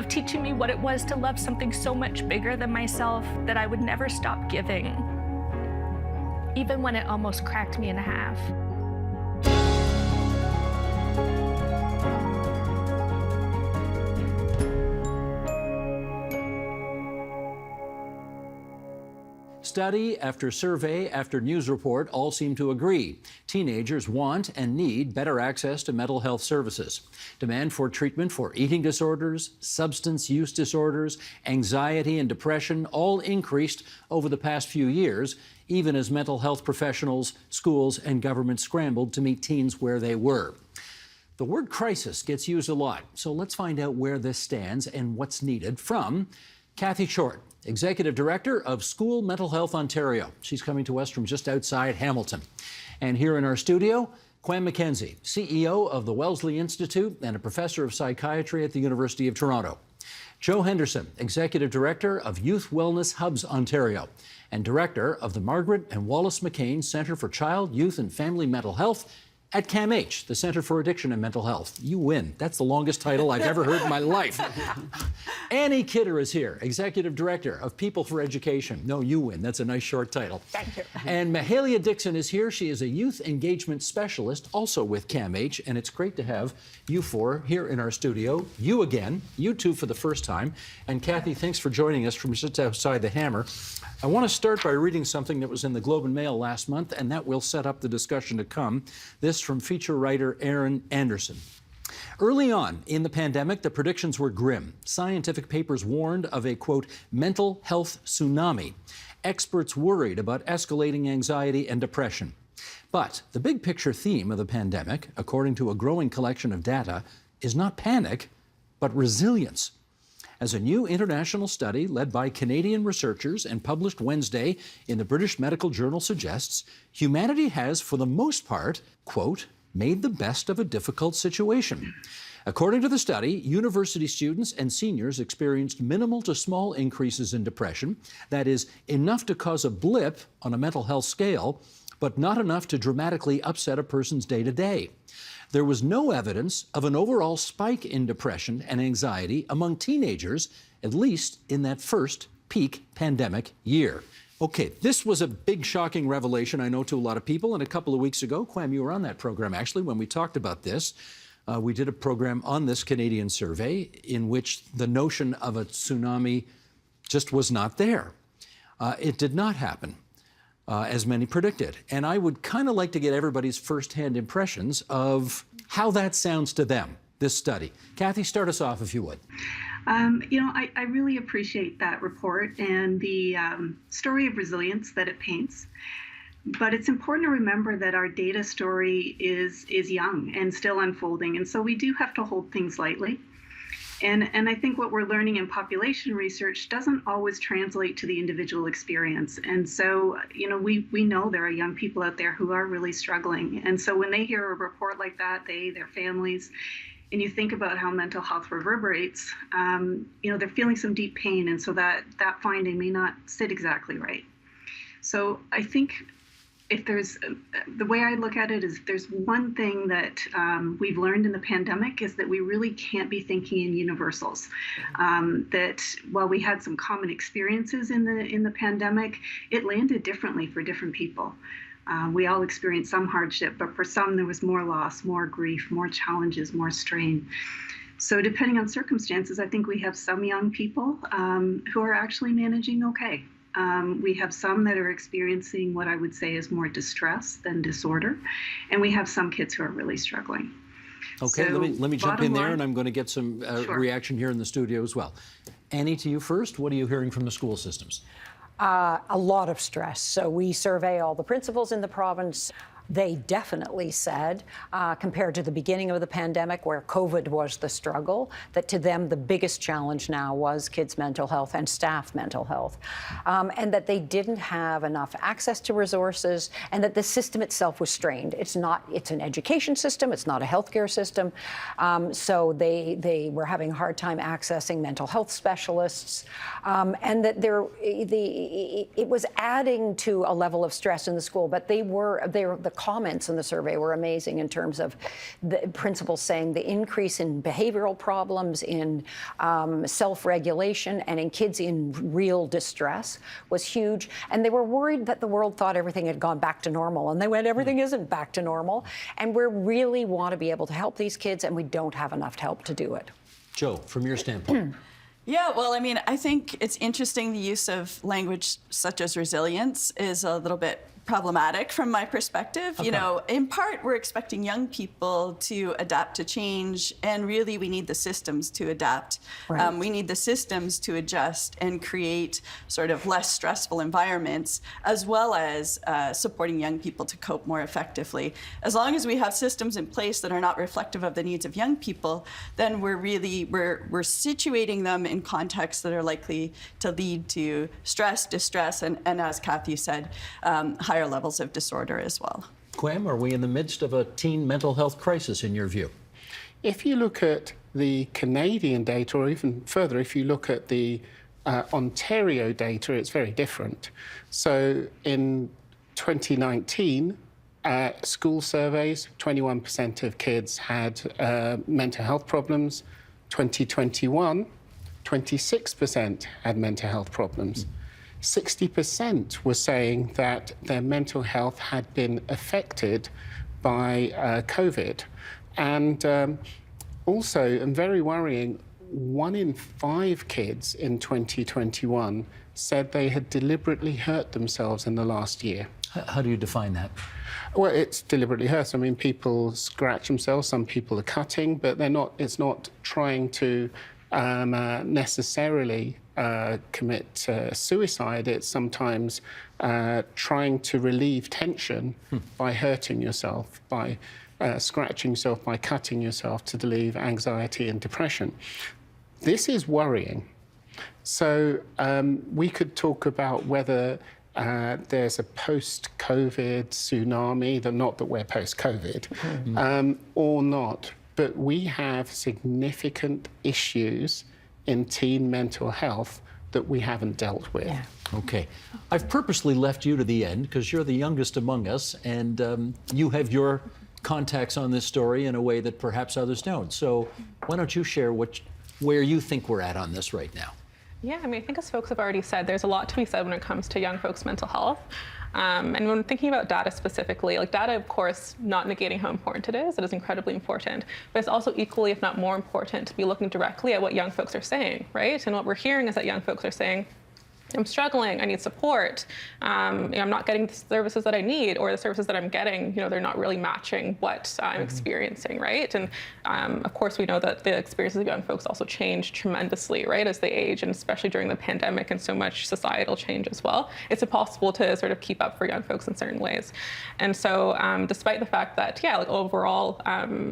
of teaching me what it was to love something so much bigger than myself that I would never stop giving, even when it almost cracked me in half. Study after survey after news report all seem to agree. Teenagers want and need better access to mental health services. Demand for treatment for eating disorders, substance use disorders, anxiety and depression all increased over the past few years, even as mental health professionals, schools, and government scrambled to meet teens where they were. The word crisis gets used a lot, so let's find out where this stands and what's needed from Kathy Short, Executive Director of School Mental Health Ontario. She's coming to us from just outside Hamilton. And here in our studio, Kwame McKenzie, CEO of the Wellesley Institute and a professor of psychiatry at the University of Toronto. Joe Henderson, Executive Director of Youth Wellness Hubs Ontario and Director of the Margaret and Wallace McCain Centre for Child, Youth and Family Mental Health at CAMH, the Centre for Addiction and Mental Health. You win. That's the longest title I've ever heard in my life. Annie Kidder is here, Executive Director of People for Education. No, you win. That's a nice short title. Thank you. And Mahalia Dixon is here. She is a youth engagement specialist, also with CAMH, and it's great to have you four here in our studio. You again, you two for the first time. And Kathy, thanks for joining us from just outside the Hammer. I want to start by reading something that was in the Globe and Mail last month, and that will set up the discussion to come. This from feature writer Aaron Anderson. Early on in the pandemic, the predictions were grim. Scientific papers warned of a, quote, mental health tsunami. Experts worried about escalating anxiety and depression. But the big picture theme of the pandemic, according to a growing collection of data, is not panic, but resilience. As a new international study led by Canadian researchers and published Wednesday in the British Medical Journal suggests, humanity has, for the most part, quote, made the best of a difficult situation. According to the study, university students and seniors experienced minimal to small increases in depression, that is, enough to cause a blip on a mental health scale, but not enough to dramatically upset a person's day-to-day. There was no evidence of an overall spike in depression and anxiety among teenagers, at least in that first peak pandemic year. Okay, this was a big, shocking revelation, I know, to a lot of people. And a couple of weeks ago, Kwame, you were on that program, actually, when we talked about this. We did a program on this Canadian survey in which the notion of a tsunami just was not there. It did not happen, as many predicted. And I would kind of like to get everybody's firsthand impressions of how that sounds to them, this study. Kathy, start us off, if you would. I really appreciate that report and the story of resilience that it paints. But it's important to remember that our data story is young and still unfolding. And so we do have to hold things lightly. And I think what we're learning in population research doesn't always translate to the individual experience. And so, we know there are young people out there who are really struggling. And so when they hear a report like that, their families, and you think about how mental health reverberates, they're feeling some deep pain. And so that finding may not sit exactly right. So I think if there's, the way I look at it is, there's one thing that we've learned in the pandemic is that we really can't be thinking in universals. That while we had some common experiences in the pandemic, it landed differently for different people. We all experienced some hardship, but for some there was more loss, more grief, more challenges, more strain. So depending on circumstances, I think we have some young people who are actually managing okay. We have some that are experiencing what I would say is more distress than disorder, and we have some kids who are really struggling. Okay, So, let me jump in there, line- and I'm going to get some Sure. reaction here in the studio as well. Annie, to you first. What are you hearing from the school systems? A lot of stress. So we survey all the principals in the province. They definitely said, compared to the beginning of the pandemic, where COVID was the struggle, that to them the biggest challenge now was kids' mental health and staff mental health, and that they didn't have enough access to resources, and that the system itself was strained. It's an education system, it's not a healthcare system, so they were having a hard time accessing mental health specialists, and that it was adding to a level of stress in the school, but the comments in the survey were amazing in terms of the principals saying the increase in behavioral problems, in self-regulation, and in kids in real distress was huge. And they were worried that the world thought everything had gone back to normal. And they went, everything isn't back to normal. And we really want to be able to help these kids, and we don't have enough help to do it. Joe, from your standpoint. Yeah, well, I mean, I think it's interesting the use of language such as resilience is a little bit problematic from my perspective. Okay. You know, in part, we're expecting young people to adapt to change, and really we need the systems to adapt. Right. We need the systems to adjust and create sort of less stressful environments, as well as supporting young people to cope more effectively. As long as we have systems in place that are not reflective of the needs of young people, then we're situating them in contexts that are likely to lead to stress, distress, and as Kathy said, higher levels of disorder as well. Kwame, are we in the midst of a teen mental health crisis in your view? If you look at the Canadian data, or even further, if you look at the Ontario data, it's very different. So in 2019, school surveys, 21% of kids had mental health problems. 2021, 26% had mental health problems. 60% were saying that their mental health had been affected by COVID. And also, and very worrying, 1 in 5 kids in 2021 said they had deliberately hurt themselves in the last year. How do you define that? Well, it's deliberately hurt. I mean, people scratch themselves, some people are cutting, but it's not trying to necessarily commit suicide. It's sometimes trying to relieve tension by hurting yourself, by scratching yourself, by cutting yourself to relieve anxiety and depression. This is worrying. So we could talk about whether there's a post-COVID tsunami, not that we're post-COVID, or not. But we have significant issues in teen mental health that we haven't dealt with. Yeah. Okay. I've purposely left you to the end because you're the youngest among us, and you have your contacts on this story in a way that perhaps others don't. So why don't you share where you think we're at on this right now? Yeah, I mean, I think as folks have already said, there's a lot to be said when it comes to young folks' mental health. And when thinking about data specifically, like data, of course, not negating how important it is incredibly important, but it's also equally, if not more important, to be looking directly at what young folks are saying, right? And what we're hearing is that young folks are saying, I'm struggling, I need support, I'm not getting the services that I need, or the services that I'm getting, they're not really matching what I'm experiencing, right? And of course, we know that the experiences of young folks also change tremendously, right, as they age, and especially during the pandemic and so much societal change as well. It's impossible to sort of keep up for young folks in certain ways. And so despite the fact that, overall,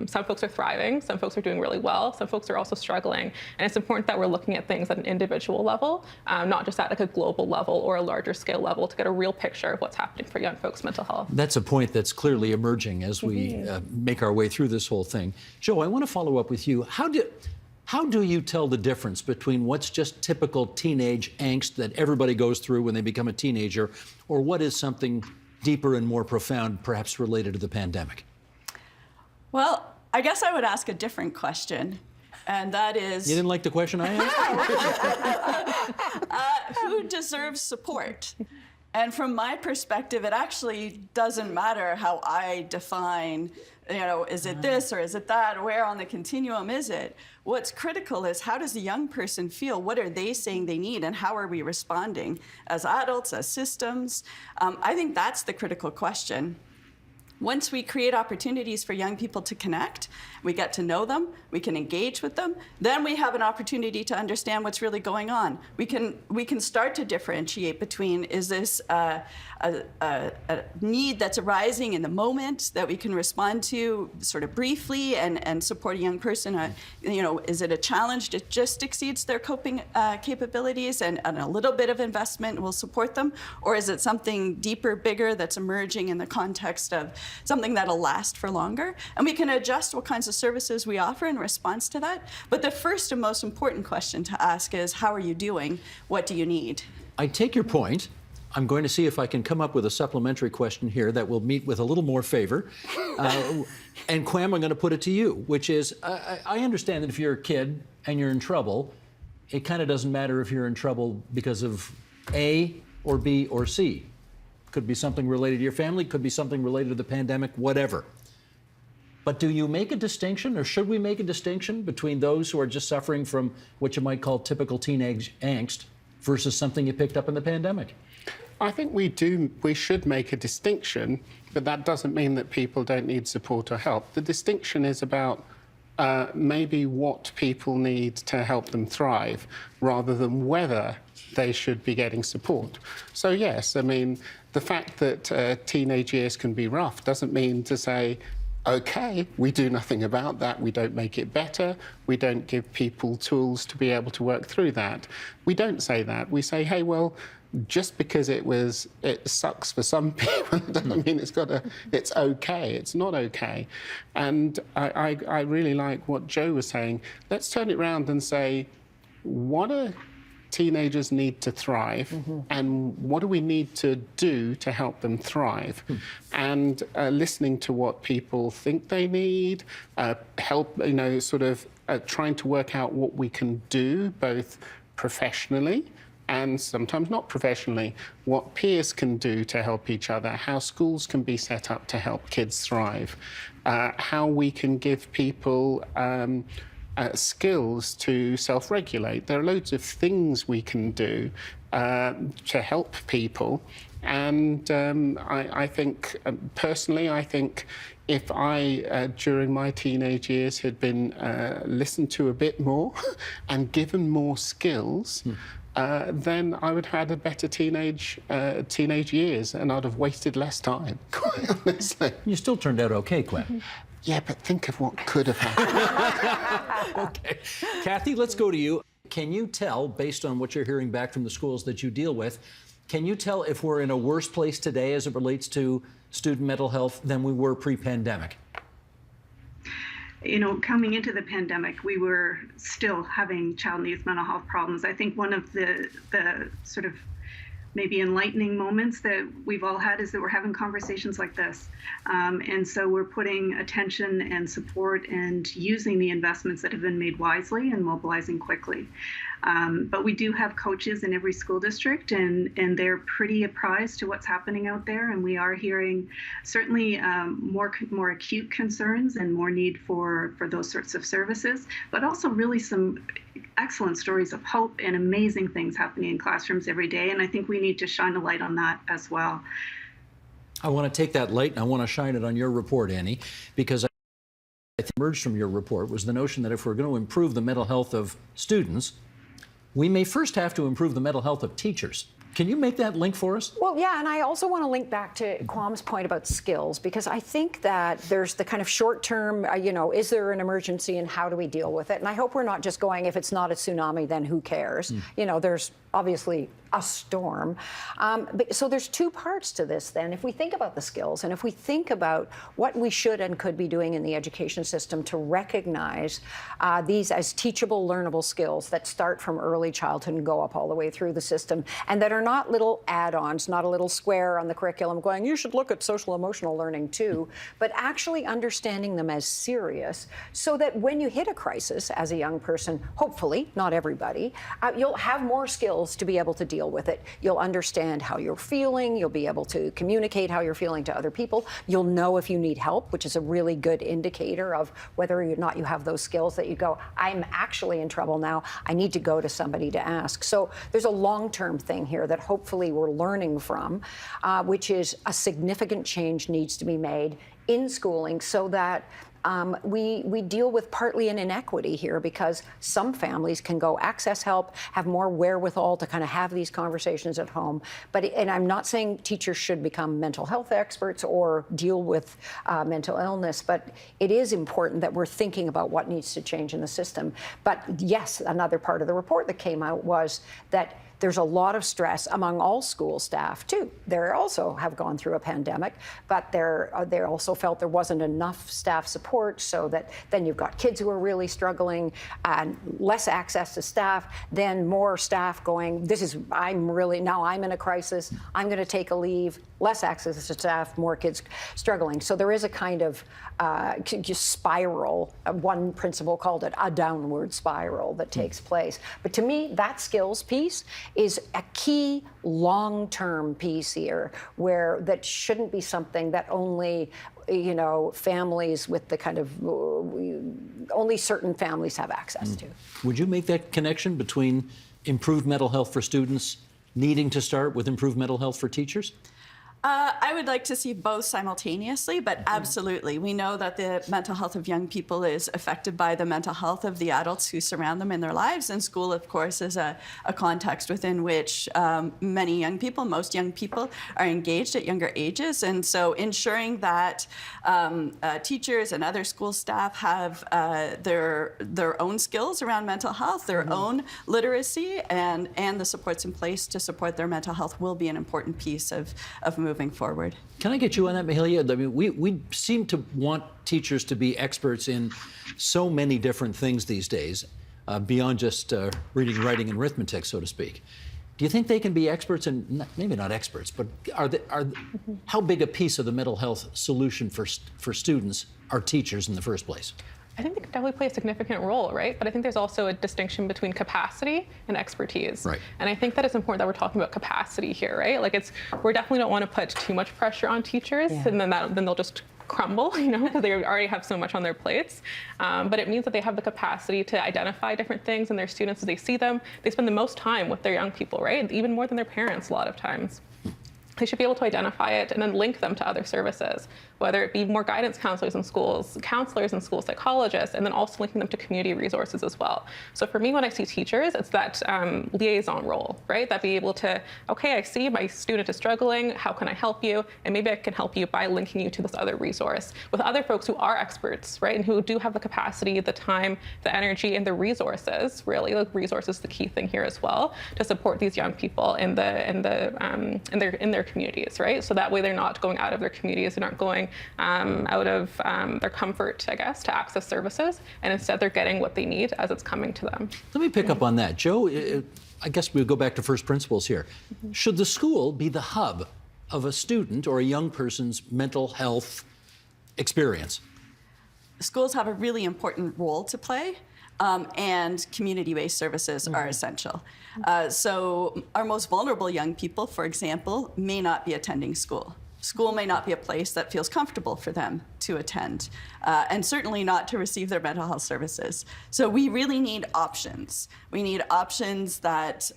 some folks are thriving, some folks are doing really well, some folks are also struggling. And it's important that we're looking at things at an individual level, not just at like a global level or a larger scale level, to get a real picture of what's happening for young folks' mental health. That's a point that's clearly emerging as we make our way through this whole thing. Joe, I want to follow up with you. How do you tell the difference between what's just typical teenage angst that everybody goes through when they become a teenager, or what is something deeper and more profound, perhaps related to the pandemic? Well, I guess I would ask a different question. And that is... You didn't like the question I asked? Who deserves support? And from my perspective, it actually doesn't matter how I define, is it this or is it that? Where on the continuum is it? What's critical is, how does the young person feel? What are they saying they need? And how are we responding as adults, as systems? I think that's the critical question. Once we create opportunities for young people to connect, we get to know them, we can engage with them, then we have an opportunity to understand what's really going on. We can start to differentiate between, is this a need that's arising in the moment that we can respond to sort of briefly and support a young person? Is it a challenge that just exceeds their coping capabilities and a little bit of investment will support them? Or is it something deeper, bigger that's emerging in the context of something that'll last for longer? And we can adjust what kinds of services we offer in response to that. But the first and most important question to ask is, how are you doing? What do you need? I take your point, I'm going to see if I can come up with a supplementary question here that will meet with a little more favor. And Kwame, I'm going to put it to you, which is, I understand that if you're a kid and you're in trouble, it kind of doesn't matter if you're in trouble because of A or B or C. Could be something related to your family, could be something related to the pandemic, whatever. But do you make a distinction, or should we make a distinction between those who are just suffering from what you might call typical teenage angst versus something you picked up in the pandemic? I think we should make a distinction, but that doesn't mean that people don't need support or help. The distinction is about maybe what people need to help them thrive, rather than whether they should be getting support. So yes, I mean, the fact that teenage years can be rough doesn't mean to say, okay, we do nothing about that, we don't make it better, we don't give people tools to be able to work through that. We don't say that. We say, hey, well, just because it sucks for some people doesn't mean it's okay. It's not okay. And I really like what Joe was saying. Let's turn it around and say, what do teenagers need to thrive, and what do we need to do to help them thrive? And listening to what people think they need, help, trying to work out what we can do, both professionally and sometimes not professionally, what peers can do to help each other, how schools can be set up to help kids thrive, how we can give people skills to self-regulate. There are loads of things we can do to help people. And I think, personally, I think if I, during my teenage years, had been listened to a bit more and given more skills, then I would have had a better teenage years, and I'd have wasted less time, quite honestly. You still turned out okay, Kwame. Yeah, but think of what could have happened. Okay. Kathy, let's go to you. Can you tell, based on what you're hearing back from the schools that you deal with, can you tell if we're in a worse place today as it relates to student mental health than we were pre-pandemic? You know, coming into the pandemic, we were still having child and youth mental health problems. I think one of the sort of maybe enlightening moments that we've all had is that we're having conversations like this. And so we're putting attention and support and using the investments that have been made wisely and mobilizing quickly. But we do have coaches in every school district, and they're pretty apprised to what's happening out there. And we are hearing certainly more acute concerns and more need for those sorts of services, but also really some excellent stories of hope and amazing things happening in classrooms every day. And I think we need to shine a light on that as well. I want to take that light and I want to shine it on your report, Annie, because I think emerged from your report was the notion that if we're going to improve the mental health of students, we may first have to improve the mental health of teachers. Can you make that link for us? Well, yeah, and I also want to link back to Kwame's point about skills, because I think that there's the kind of short-term, is there an emergency and how do we deal with it? And I hope we're not just going, if it's not a tsunami, then who cares? There's obviously a storm. So there's two parts to this then. If we think about the skills and if we think about what we should and could be doing in the education system to recognize these as teachable, learnable skills that start from early childhood and go up all the way through the system, and that are not little add-ons, not a little square on the curriculum going, you should look at social emotional learning too, but actually understanding them as serious so that when you hit a crisis as a young person, hopefully, not everybody, you'll have more skills to be able to deal with it. You'll understand how you're feeling. You'll be able to communicate how you're feeling to other people. You'll know if you need help, which is a really good indicator of whether or not you have those skills that you go, I'm actually in trouble now. I need to go to somebody to ask. So there's a long-term thing here that hopefully we're learning from, which is a significant change needs to be made in schooling so that we deal with partly an inequity here, because some families can go access help, have more wherewithal to kind of have these conversations at home. And I'm not saying teachers should become mental health experts or deal with mental illness, but it is important that we're thinking about what needs to change in the system. But yes, another part of the report that came out was that there's a lot of stress among all school staff too. They also have gone through a pandemic, but they also felt there wasn't enough staff support, so that then you've got kids who are really struggling, and less access to staff, then more staff going, I'm in a crisis, I'm going to take a leave, less access to staff, more kids struggling. So there is a kind of just spiral. One principal called it a downward spiral that takes place. But to me, that skills piece is a key long-term piece here, where that shouldn't be something that only families with the kind of only certain families have access to. Would you make that connection between improved mental health for students needing to start with improved mental health for teachers? I would like to see both simultaneously, but absolutely. We know that the mental health of young people is affected by the mental health of the adults who surround them in their lives. And school, of course, is a context within which many young people, most young people, are engaged at younger ages. And so ensuring that teachers and other school staff have their own skills around mental health, their own literacy, and the supports in place to support their mental health will be an important piece of moving forward. Can I get you on that, Mahalia? I mean, we seem to want teachers to be experts in so many different things these days, beyond just reading, writing, and arithmetic, so to speak. Do you think they can be experts in, maybe not experts, but how big a piece of the mental health solution for students are teachers in the first place? I think they can definitely play a significant role, right? But I think there's also a distinction between capacity and expertise. Right. And I think that it's important that we're talking about capacity here, right? Like we definitely don't want to put too much pressure on teachers, and then they'll just crumble, because they already have so much on their plates. But it means that they have the capacity to identify different things in their students as they see them. They spend the most time with their young people, right? Even more than their parents a lot of times. They should be able to identify it and then link them to other services, whether it be more guidance counselors in schools, counselors in schools, psychologists, and then also linking them to community resources as well. So for me, when I see teachers, it's that liaison role, right? That be able to, okay, I see my student is struggling, how can I help you? And maybe I can help you by linking you to this other resource with other folks who are experts, right? And who do have the capacity, the time, the energy, and the resources, really. Like resources is the key thing here as well, to support these young people in their communities, right? So that way they're not going out of their communities, they're not going out of their comfort, I guess, to access services, and instead they're getting what they need as it's coming to them. Let me pick up on that. Joe, I guess we'll go back to first principles here. Should the school be the hub of a student or a young person's mental health experience? Schools have a really important role to play. And community-based services are essential. So our most vulnerable young people, for example, may not be attending school. School may not be a place that feels comfortable for them to attend, and certainly not to receive their mental health services. So we really need options. We need options that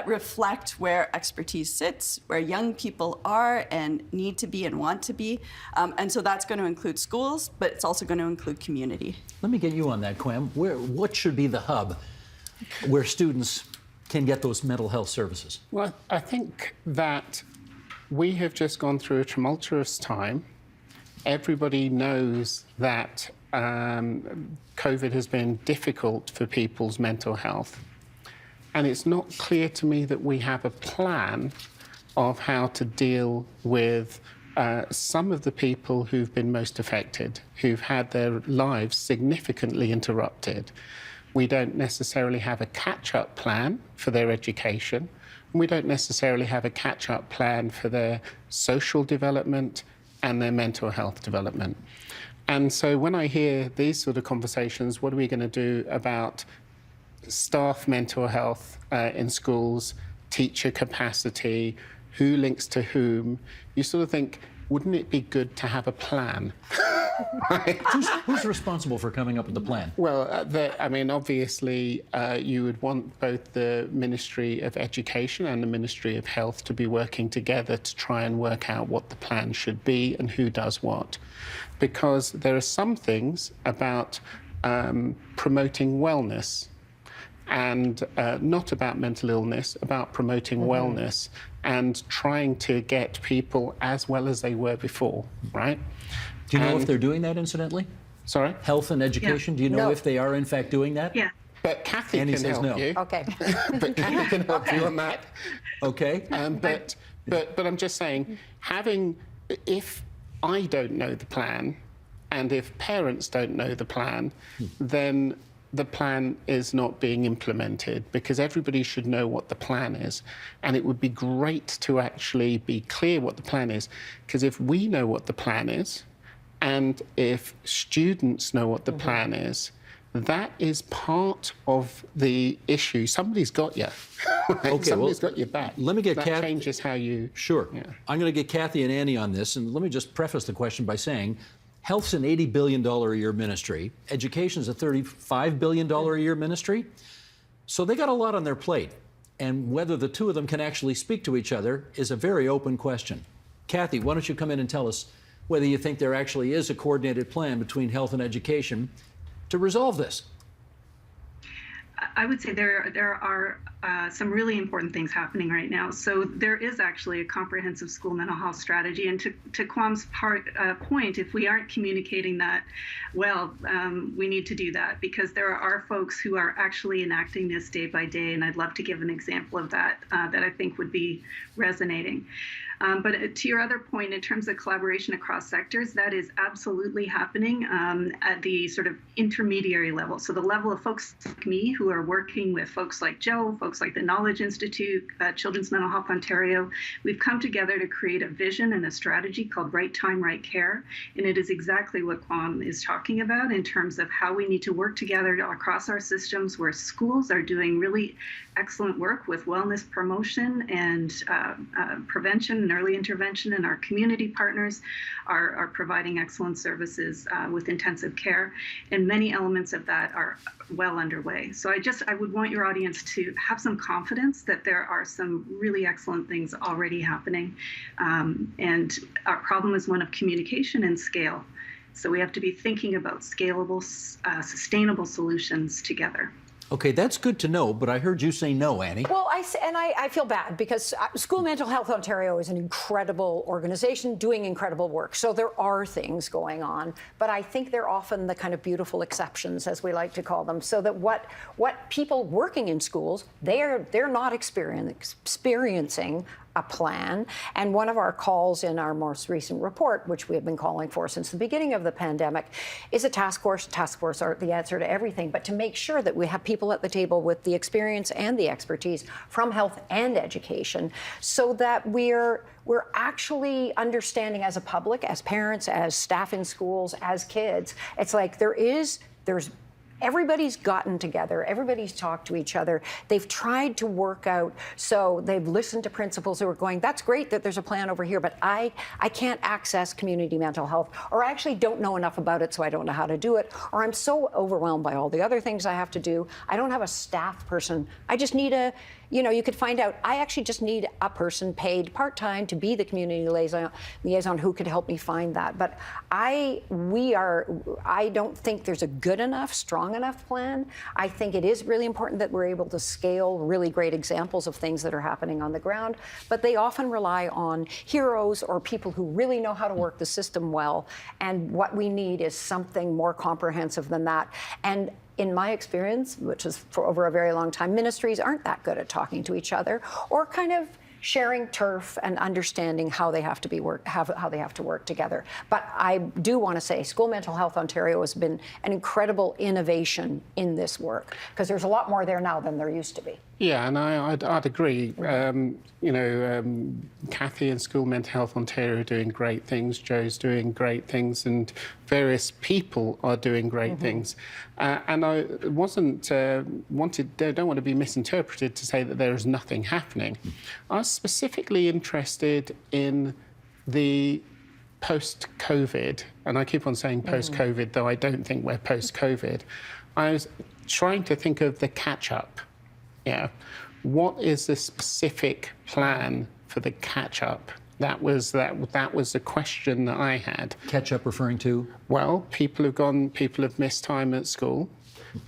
reflect where expertise sits, where young people are and need to be and want to be. And so that's going to include schools, but it's also going to include community. Let me get you on that, Kwame. What should be the hub where students can get those mental health services? Well, I think that we have just gone through a tumultuous time. Everybody knows that COVID has been difficult for people's mental health. And it's not clear to me that we have a plan of how to deal with some of the people who've been most affected, who've had their lives significantly interrupted. We don't necessarily have a catch-up plan for their education. We don't necessarily have a catch-up plan for their social development and their mental health development. And so when I hear these sort of conversations, what are we going to do about staff mental health in schools, teacher capacity, who links to whom, you sort of think, wouldn't it be good to have a plan? Right? Who's responsible for coming up with the plan? Well, obviously, you would want both the Ministry of Education and the Ministry of Health to be working together to try and work out what the plan should be and who does what. Because there are some things about promoting wellness and not about mental illness, about promoting wellness and trying to get people as well as they were before, right? Do you know if they're doing that, incidentally? Sorry? Health and education, do you know No. if they are in fact doing that? Yeah. But Kathy Annie can says help no. you. Okay. But Kathy can help you on that. Okay. But I'm just saying, if I don't know the plan, and if parents don't know the plan, then the plan is not being implemented, because everybody should know what the plan is. And it would be great to actually be clear what the plan is, because if we know what the plan is, and if students know what the plan is, that is part of the issue. Somebody's got you. Okay, Somebody's got your back. Let me get that changes how you... Sure. Yeah. I'm going to get Kathy and Annie on this, and let me just preface the question by saying health's an $80 billion a year ministry. Education's a $35 billion a year ministry. So they got a lot on their plate. And whether the two of them can actually speak to each other is a very open question. Kathy, why don't you come in and tell us whether you think there actually is a coordinated plan between health and education to resolve this? I would say there are some really important things happening right now. So there is actually a comprehensive school mental health strategy. And to Kwam's point, if we aren't communicating that well, we need to do that, because there are folks who are actually enacting this day by day. And I'd love to give an example of that that I think would be resonating. But to your other point, in terms of collaboration across sectors, that is absolutely happening at the sort of intermediary level. So the level of folks like me who are working with folks like Joe, folks like the Knowledge Institute, Children's Mental Health Ontario, we've come together to create a vision and a strategy called Right Time, Right Care. And it is exactly what Kwame is talking about in terms of how we need to work together across our systems, where schools are doing really excellent work with wellness promotion and prevention and early intervention, and our community partners are providing excellent services with intensive care, and many elements of that are well underway. So I would want your audience to have some confidence that there are some really excellent things already happening, and our problem is one of communication and scale. So we have to be thinking about scalable, sustainable solutions together. Okay, that's good to know, but I heard you say no, Annie. Well, I feel bad, because School Mental Health Ontario is an incredible organization doing incredible work. So there are things going on, but I think they're often the kind of beautiful exceptions, as we like to call them, so that what people working in schools, they're not experiencing a plan. And one of our calls in our most recent report, which we have been calling for since the beginning of the pandemic, is a task force. Task force aren't the answer to everything, but to make sure that we have people at the table with the experience and the expertise from health and education, so that we're actually understanding as a public, as parents, as staff in schools, as kids. It's like there's everybody's gotten together, everybody's talked to each other, they've tried to work out, so they've listened to principals who are going, that's great that there's a plan over here, but I can't access community mental health, or I actually don't know enough about it, so I don't know how to do it, or I'm so overwhelmed by all the other things I have to do, I don't have a staff person, I just need you could find out, I actually just need a person paid part-time to be the community liaison who could help me find that. But I don't think there's a good enough, strong enough plan. I think it is really important that we're able to scale really great examples of things that are happening on the ground, but they often rely on heroes or people who really know how to work the system well. And what we need is something more comprehensive than that. And in my experience, which is for over a very long time, ministries aren't that good at talking to each other or kind of sharing turf and understanding how they have to how they have to work together. But I do want to say School Mental Health Ontario has been an incredible innovation in this work, because there's a lot more there now than there used to be. Yeah, and I'd agree. Kathy and School Mental Health Ontario are doing great things. Joe's doing great things, and various people are doing great things. And I don't want to be misinterpreted to say that there is nothing happening. I was specifically interested in the post-COVID, and I keep on saying post-COVID, though I don't think we're post-COVID. I was trying to think of the catch-up. Yeah. What is the specific plan for the catch-up? That was the question that I had. Catch-up referring to? Well, people have missed time at school.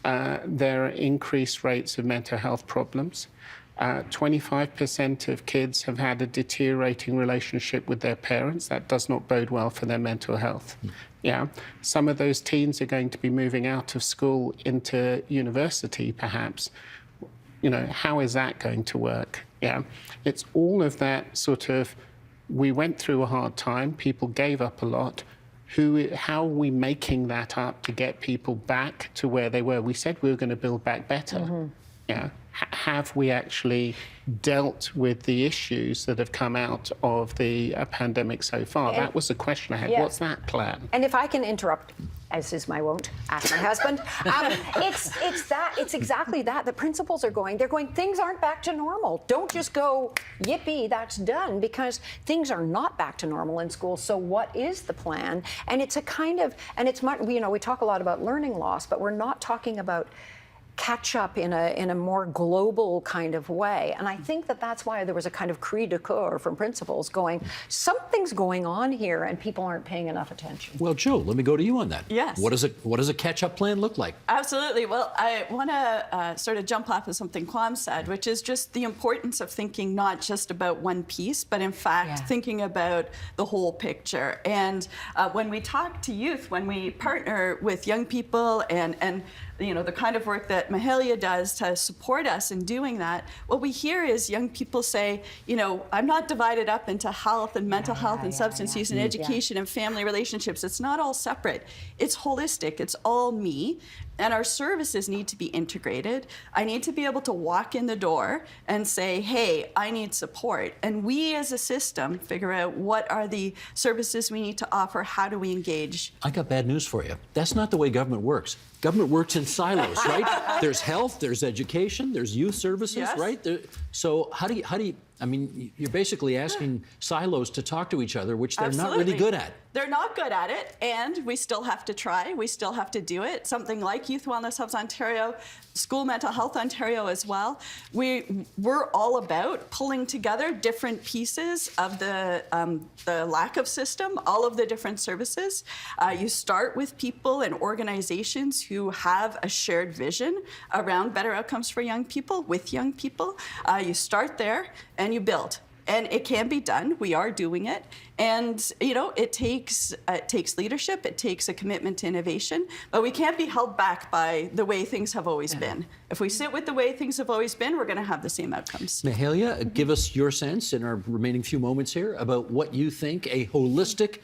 There are increased rates of mental health problems. 25% of kids have had a deteriorating relationship with their parents. That does not bode well for their mental health. Yeah, some of those teens are going to be moving out of school into university, perhaps. You know, how is that going to work? Yeah, it's all of that sort of, we went through a hard time, people gave up a lot. How are we making that up to get people back to where they were? We said we were going to build back better. Yeah. Have we actually dealt with the issues that have come out of the pandemic so far? That was the question I had. Yeah. What's that plan? And if I can interrupt, as is my wont, ask my husband. It's exactly that. The principals are going, things aren't back to normal. Don't just go, yippee, that's done, because things are not back to normal in school. So what is the plan? And it's a kind of, and it's much, you know, we talk a lot about learning loss, but we're not talking about catch up in a more global kind of way. And I think that that's why there was a kind of cri de coeur from principals going, something's going on here and people aren't paying enough attention. Well, Joe, let me go to you on that. Yes. What does a catch-up plan look like? Absolutely. Well, I want to sort of jump off of something Kwame said, which is just the importance of thinking not just about one piece, but in fact thinking about the whole picture. And when we talk to youth, when we partner with young people and you know, the kind of work that Mahalia does to support us in doing that, what we hear is young people say, you know, I'm not divided up into health and mental health and substance use and education and family relationships. It's not all separate. It's holistic. It's all me. And our services need to be integrated. I need to be able to walk in the door and say, hey, I need support. And we as a system figure out what are the services we need to offer, how do we engage. I got bad news for you. That's not the way government works. Government works in silos, right? There's health, there's education, there's youth services, right? So how do you, I mean, you're basically asking silos to talk to each other, which they're not really good at. They're not good at it, and we still have to try. We still have to do it. Something like Youth Wellness Hubs Ontario, School Mental Health Ontario as well. We're all about pulling together different pieces of the lack of system, all of the different services. You start with people and organizations who have a shared vision around better outcomes for young people, with young people. You start there and you build. And it can be done. We are doing it. And, you know, it takes leadership. It takes a commitment to innovation. But we can't be held back by the way things have always been. If we sit with the way things have always been, we're going to have the same outcomes. Mahalia, give us your sense in our remaining few moments here about what you think a holistic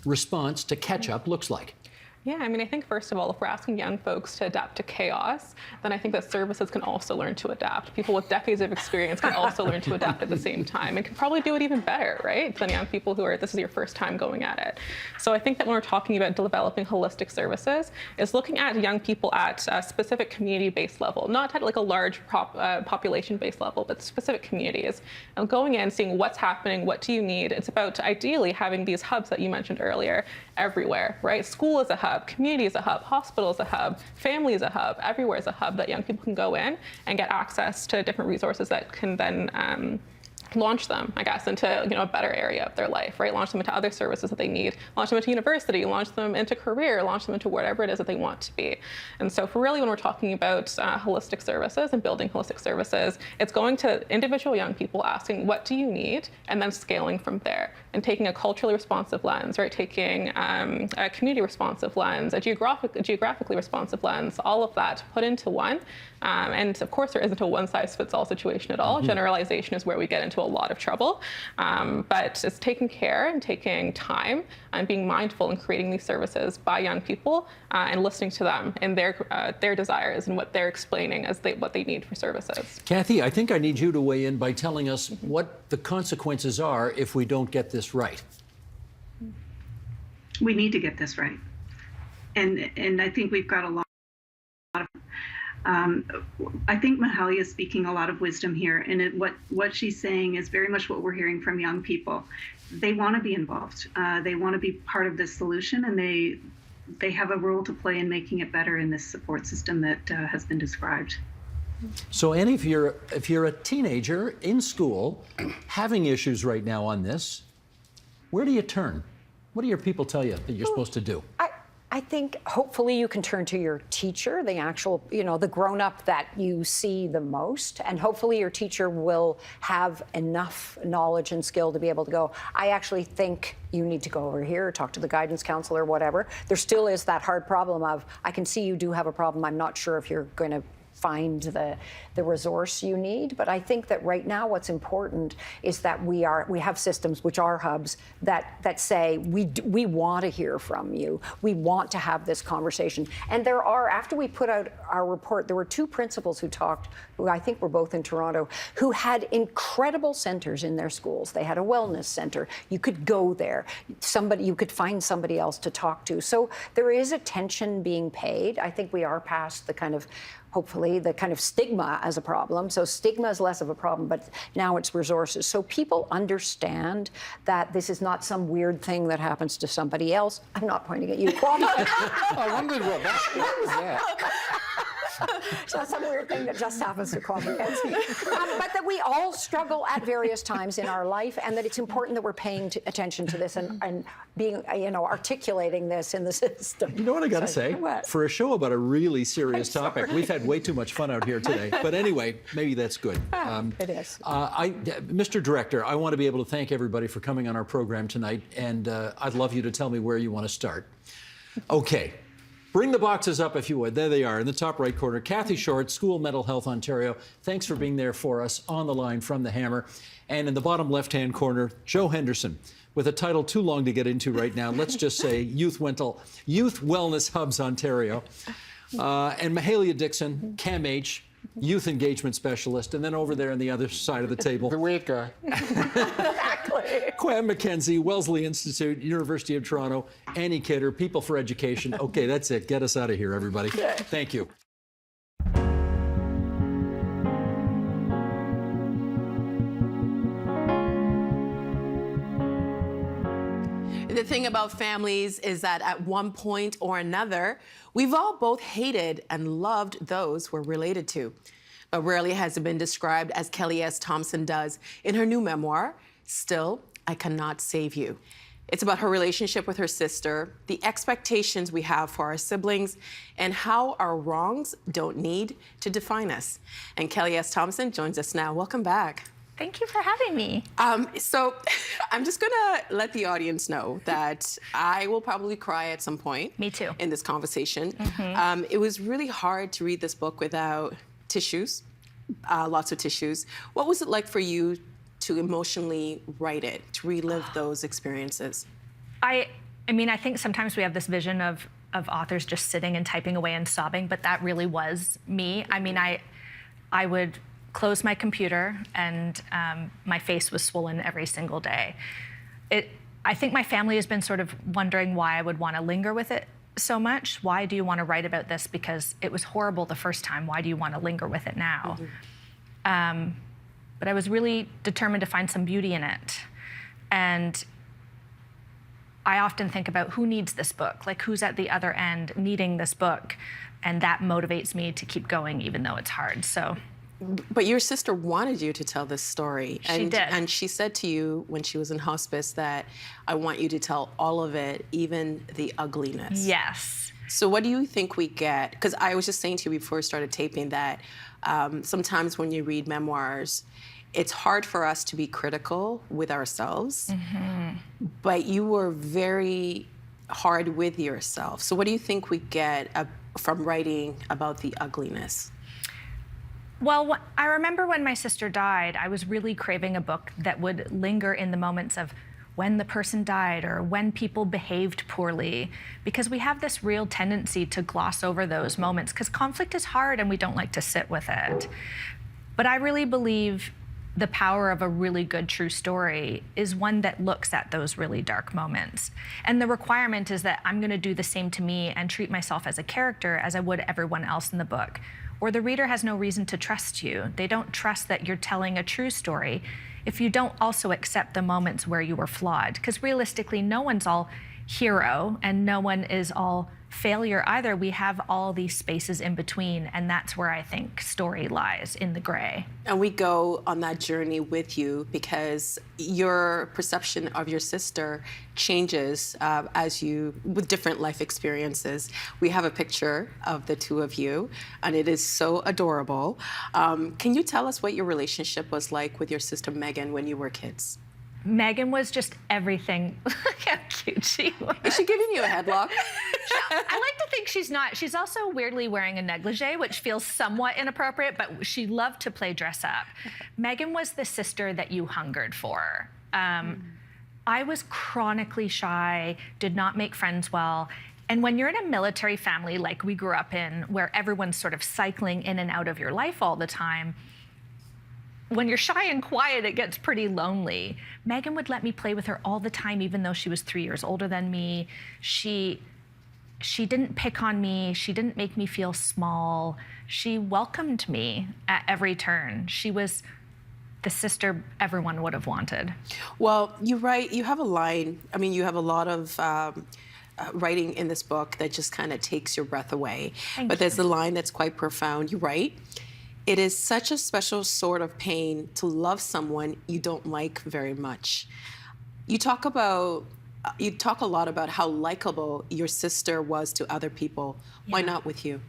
response to catch-up looks like. Yeah, I mean, I think first of all, if we're asking young folks to adapt to chaos, then I think that services can also learn to adapt. People with decades of experience can also learn to adapt at the same time and can probably do it even better, right, than young people who are, this is your first time going at it. So I think that when we're talking about developing holistic services, is looking at young people at a specific community-based level, not at like a large population-based level, but specific communities. And going in, seeing what's happening, what do you need. It's about ideally having these hubs that you mentioned earlier everywhere, right? School is a hub. Community is a hub, hospital is a hub, family is a hub, everywhere is a hub that young people can go in and get access to different resources that can then launch them, I guess, into a better area of their life, right? Launch them into other services that they need, launch them into university, launch them into career, launch them into whatever it is that they want to be. And so for really when we're talking about holistic services and building holistic services, it's going to individual young people asking, what do you need? And then scaling from there and taking a culturally responsive lens, right? Taking a community responsive lens, a geographically responsive lens, all of that put into one. And of course, there isn't a one-size-fits-all situation at all. Generalization is where we get into a lot of trouble. But it's taking care and taking time and being mindful in creating these services by young people and listening to them and their desires and what they're explaining as what they need for services. Kathy, I think I need you to weigh in by telling us what the consequences are if we don't get this right. We need to get this right. And I think we've got a lot of I think Mahalia is speaking a lot of wisdom here, and what she's saying is very much what we're hearing from young people. They want to be involved. They want to be part of this solution, and they have a role to play in making it better in this support system that has been described. So, Annie, if you're a teenager in school having issues right now on this, where do you turn? What do your people tell you that you're supposed to do? I I think hopefully you can turn to your teacher, the actual, the grown-up that you see the most, and hopefully your teacher will have enough knowledge and skill to be able to go, I actually think you need to go over here, talk to the guidance counselor, whatever. There still is that hard problem of, I can see you do have a problem. I'm not sure if you're going to find the resource you need. But I think that right now what's important is that we have systems, which are hubs, that say we want to hear from you. We want to have this conversation. And there are, after we put out our report, there were two principals who talked, who I think were both in Toronto, who had incredible centers in their schools. They had a wellness center. You could go there. You could find somebody else to talk to. So there is attention being paid. I think we are past the kind of, hopefully, the kind of stigma as a problem. So stigma is less of a problem, but now it's resources. So people understand that this is not some weird thing that happens to somebody else. I'm not pointing at you, Kwame. I wondered what was that. It's not some weird thing that just happens to Kwame McKenzie. But that we all struggle at various times in our life, and that it's important that we're paying attention to this and being, articulating this in the system. You know what I got to say? What? For a show about a really serious topic, we've had way too much fun out here today. But anyway, maybe that's good. It is. Mr. Director, I want to be able to thank everybody for coming on our program tonight, and I'd love you to tell me where you want to start. Okay. Bring the boxes up if you would. There they are in the top right corner. Kathy Short, School Mental Health Ontario. Thanks for being there for us on the line from the Hammer. And in the bottom left-hand corner, Joe Henderson, with a title too long to get into right now. Let's just say Youth Wellness Hubs Ontario. And Mahalia Dixon, CAMH, Youth Engagement Specialist. And then over there on the other side of the table, The weird guy. Exactly. Kwame McKenzie, Wellesley Institute, University of Toronto, Annie Kidder, People for Education. Okay, that's it. Get us out of here, everybody. Thank you. The thing about families is that at one point or another, we've all both hated and loved those we're related to. But rarely has it been described as Kelly S. Thompson does in her new memoir, Still, I Cannot Save You. It's about her relationship with her sister, the expectations we have for our siblings, and how our wrongs don't need to define us. And Kelly S. Thompson joins us now. Welcome back. Thank you for having me. So I'm just gonna let the audience know that I will probably cry at some point. Me too. In this conversation. It was really hard to read this book without tissues, lots of tissues. What was it like for you to emotionally write it, to relive those experiences? I mean, I think sometimes we have this vision of authors just sitting and typing away and sobbing, but that really was me. I mean, I would close my computer and my face was swollen every single day. I think my family has been sort of wondering why I would want to linger with it so much. Why do you want to write about this? Because it was horrible the first time. Why do you want to linger with it now? But I was really determined to find some beauty in it. And I often think about who needs this book, like who's at the other end needing this book. And that motivates me to keep going even though it's hard, so. But your sister wanted you to tell this story. She did. And she said to you when she was in hospice that, I want you to tell all of it, even the ugliness. Yes. So what do you think we get? Because I was just saying to you before we started taping that sometimes when you read memoirs, it's hard for us to be critical with ourselves, but you were very hard with yourself. So what do you think we get from writing about the ugliness? Well, I remember when my sister died, I was really craving a book that would linger in the moments of when the person died or when people behaved poorly, because we have this real tendency to gloss over those moments because conflict is hard and we don't like to sit with it. But I really believe the power of a really good true story is one that looks at those really dark moments. And the requirement is that I'm gonna do the same to me and treat myself as a character as I would everyone else in the book. Or the reader has no reason to trust you. They don't trust that you're telling a true story if you don't also accept the moments where you were flawed. Because realistically, no one's all hero and no one is all failure either. We have all these spaces in between, and that's where I think story lies, in the gray. And we go on that journey with you because your perception of your sister changes with different life experiences. We have a picture of the two of you, and it is so adorable. Can you tell us what your relationship was like with your sister Megan when you were kids? Megan was just everything. Look how cute she was. Is she giving you a headlock? I like to think she's not. She's also weirdly wearing a negligee, which feels somewhat inappropriate, but she loved to play dress up. Megan was the sister that you hungered for. I was chronically shy, did not make friends well. And when you're in a military family like we grew up in, where everyone's sort of cycling in and out of your life all the time, when you're shy and quiet, it gets pretty lonely. Megan would let me play with her all the time, even though she was 3 years older than me. She didn't pick on me. She didn't make me feel small. She welcomed me at every turn. She was the sister everyone would have wanted. Well, you have a line. I mean, you have a lot of writing in this book that just kind of takes your breath away. But there's a line that's quite profound. You write, "It is such a special sort of pain to love someone you don't like very much." You talk a lot about how likable your sister was to other people. Why not with you?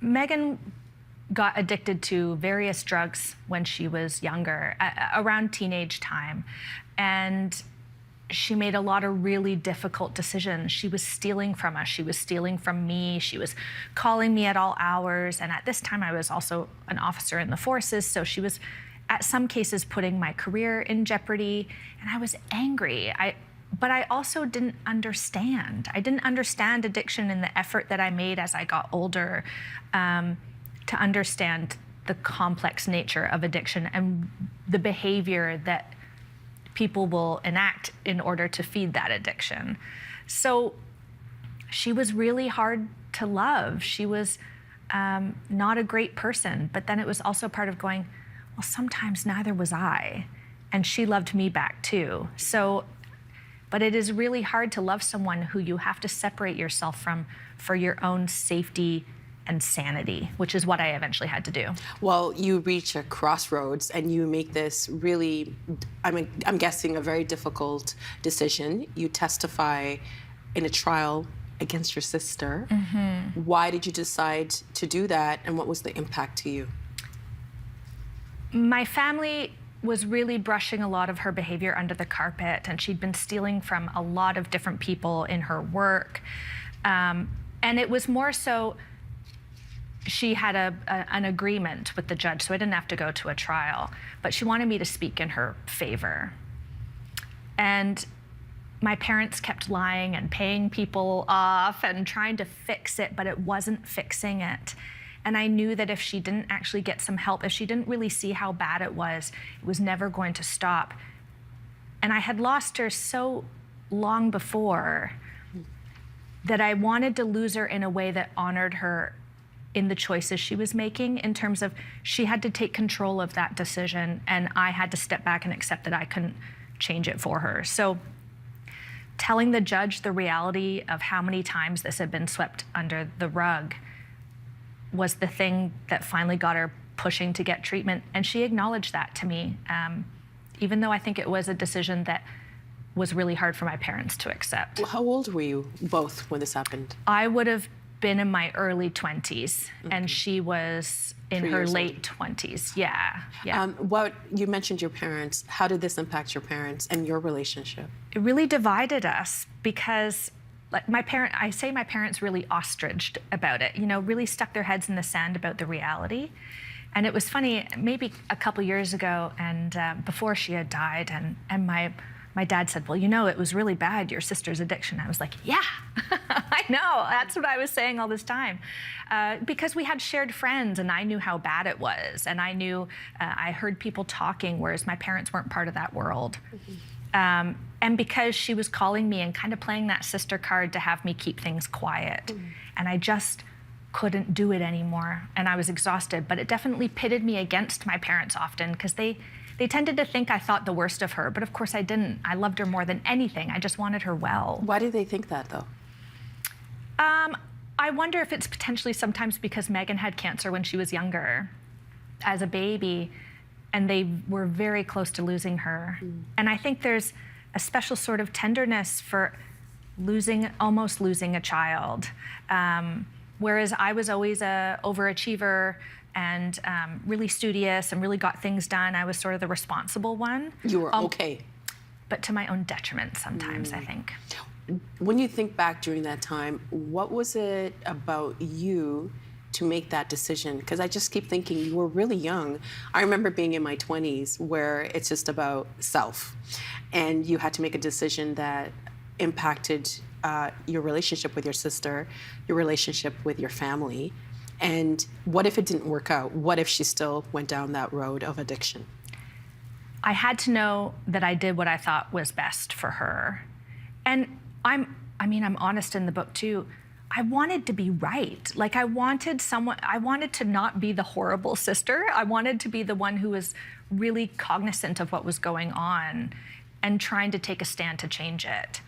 Megan got addicted to various drugs when she was younger, around teenage time. And she made a lot of really difficult decisions. She was stealing from us. She was stealing from me. She was calling me at all hours. And at this time, I was also an officer in the forces. So she was, at some cases, putting my career in jeopardy. And I was angry. But I also didn't understand. I didn't understand addiction and the effort that I made as I got older to understand the complex nature of addiction and the behavior that people will enact in order to feed that addiction. So she was really hard to love. She was not a great person, but then it was also part of going, well, sometimes neither was I. And she loved me back too. So, but it is really hard to love someone who you have to separate yourself from for your own safety and sanity, which is what I eventually had to do. Well, you reach a crossroads and you make this really, I'm guessing, a very difficult decision. You testify in a trial against your sister. Mm-hmm. Why did you decide to do that, and what was the impact to you? My family was really brushing a lot of her behavior under the carpet, and she'd been stealing from a lot of different people in her work. And it was more so, she had an agreement with the judge, so I didn't have to go to a trial, but she wanted me to speak in her favor. And my parents kept lying and paying people off and trying to fix it, but it wasn't fixing it. And I knew that if she didn't actually get some help, if she didn't really see how bad it was never going to stop. And I had lost her so long before that I wanted to lose her in a way that honored her in the choices she was making, in terms of she had to take control of that decision and I had to step back and accept that I couldn't change it for her. So telling the judge the reality of how many times this had been swept under the rug was the thing that finally got her pushing to get treatment. And she acknowledged that to me, even though I think it was a decision that was really hard for my parents to accept. How old were you both when this happened? I would have been in my early 20s, and she was in her late 20s. Yeah. What you mentioned your parents. How did this impact your parents and your relationship? It really divided us because, like, I say my parents really ostriched about it. Really stuck their heads in the sand about the reality. And it was funny. Maybe a couple years ago, and before she had died, and my dad said, well, it was really bad, your sister's addiction. I was like, yeah, I know. That's what I was saying all this time. Because we had shared friends, and I knew how bad it was. And I knew, I heard people talking, whereas my parents weren't part of that world. Mm-hmm. And because she was calling me and kind of playing that sister card to have me keep things quiet. Mm-hmm. And I just couldn't do it anymore. And I was exhausted. But it definitely pitted me against my parents often, because they tended to think I thought the worst of her, but of course I didn't. I loved her more than anything. I just wanted her well. Why did they think that, though? I wonder if it's potentially sometimes because Megan had cancer when she was younger, as a baby, and they were very close to losing her. And I think there's a special sort of tenderness for almost losing a child. Whereas I was always a overachiever and really studious and really got things done. I was sort of the responsible one. You were okay. But to my own detriment sometimes, I think. When you think back during that time, what was it about you to make that decision? Because I just keep thinking you were really young. I remember being in my 20s where it's just about self. And you had to make a decision that impacted your relationship with your sister, your relationship with your family. And what if it didn't work out? What if she still went down that road of addiction? I had to know that I did what I thought was best for her. And I'm honest in the book too. I wanted to be right. Like I wanted to not be the horrible sister. I wanted to be the one who was really cognizant of what was going on and trying to take a stand to change it.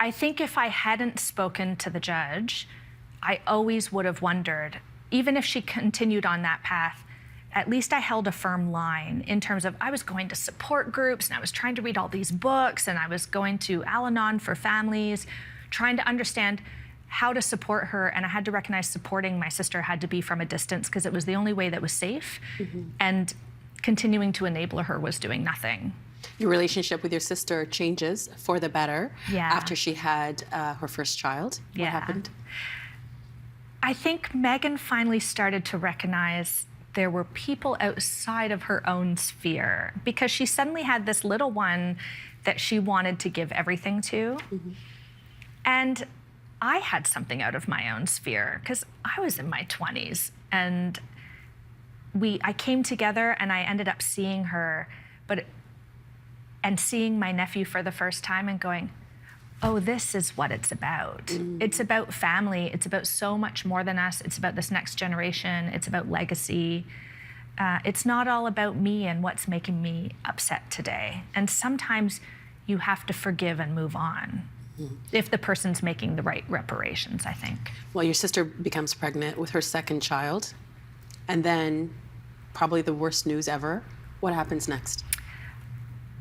I think if I hadn't spoken to the judge, I always would have wondered, even if she continued on that path, at least I held a firm line in terms of I was going to support groups and I was trying to read all these books and I was going to Al-Anon for families, trying to understand how to support her. And I had to recognize supporting my sister had to be from a distance because it was the only way that was safe. And continuing to enable her was doing nothing. Your relationship with your sister changes for the better Yeah. after she had her first child. What Yeah. happened? I think Megan finally started to recognize there were people outside of her own sphere because she suddenly had this little one that she wanted to give everything to. And I had something out of my own sphere because I was in my 20s and I came together and I ended up seeing her, and seeing my nephew for the first time and going, oh, this is what it's about. It's about family. It's about so much more than us. It's about this next generation. It's about legacy. It's not all about me and what's making me upset today. And sometimes you have to forgive and move on if the person's making the right reparations, I think. Well, your sister becomes pregnant with her second child, and then probably the worst news ever. What happens next?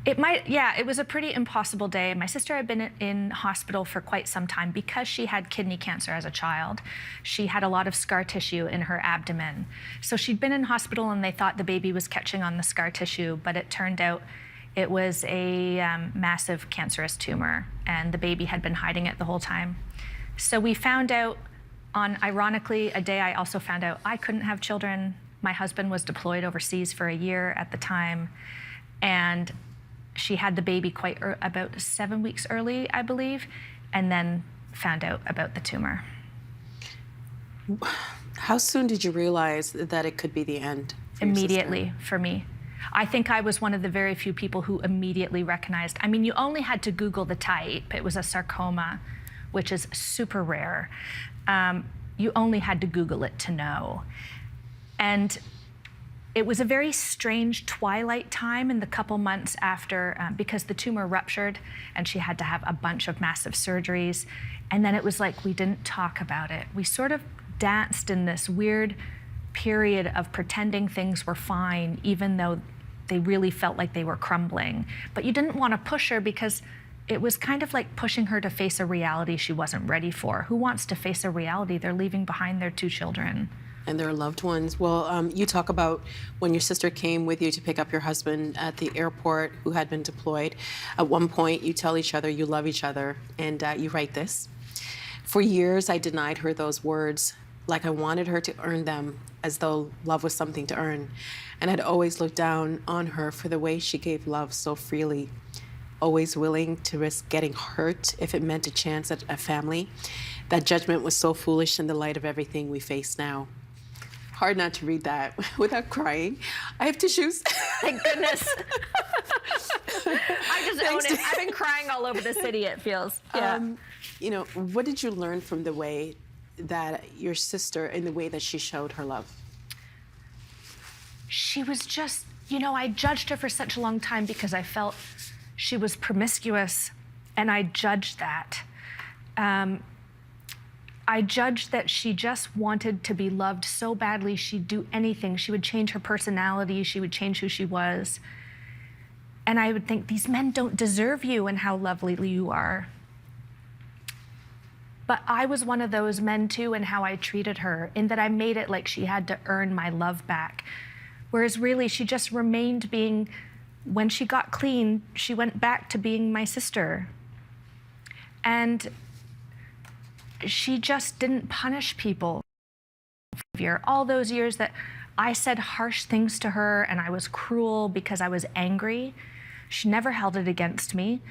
It was a pretty impossible day. My sister had been in hospital for quite some time because she had kidney cancer as a child. She had a lot of scar tissue in her abdomen. So she'd been in hospital and they thought the baby was catching on the scar tissue, but it turned out it was a massive cancerous tumor and the baby had been hiding it the whole time. So we found out ironically, a day I also found out I couldn't have children. My husband was deployed overseas for a year at the time. And she had the baby about 7 weeks early, I believe, and then found out about the tumor. How soon did you realize that it could be the end? Immediately, for me. I think I was one of the very few people who immediately recognized. I mean, you only had to Google the type. It was a sarcoma, which is super rare. You only had to Google it to know. And it was a very strange twilight time in the couple months after, because the tumor ruptured and she had to have a bunch of massive surgeries. And then it was like we didn't talk about it. We sort of danced in this weird period of pretending things were fine, even though they really felt like they were crumbling. But you didn't want to push her because it was kind of like pushing her to face a reality she wasn't ready for. Who wants to face a reality? They're leaving behind their 2 children. And their loved ones. Well, you talk about when your sister came with you to pick up your husband at the airport who had been deployed. At one point, you tell each other you love each other, and you write this. For years, I denied her those words, like I wanted her to earn them, as though love was something to earn. And I'd always looked down on her for the way she gave love so freely, always willing to risk getting hurt if it meant a chance at a family. That judgment was so foolish in the light of everything we face now. Hard not to read that without crying. I have tissues. Thank goodness. I just own it. I've been crying all over the city, it feels. Yeah. What did you learn from the way that your sister, in the way that she showed her love? She was just, I judged her for such a long time because I felt she was promiscuous, and I judged that. I judged that she just wanted to be loved so badly, she'd do anything. She would change her personality, she would change who she was. And I would think, these men don't deserve you and how lovely you are. But I was one of those men too in how I treated her, in that I made it like she had to earn my love back. Whereas really, she just remained being, when she got clean, she went back to being my sister. And she just didn't punish people. All those years that I said harsh things to her and I was cruel because I was angry, she never held it against me.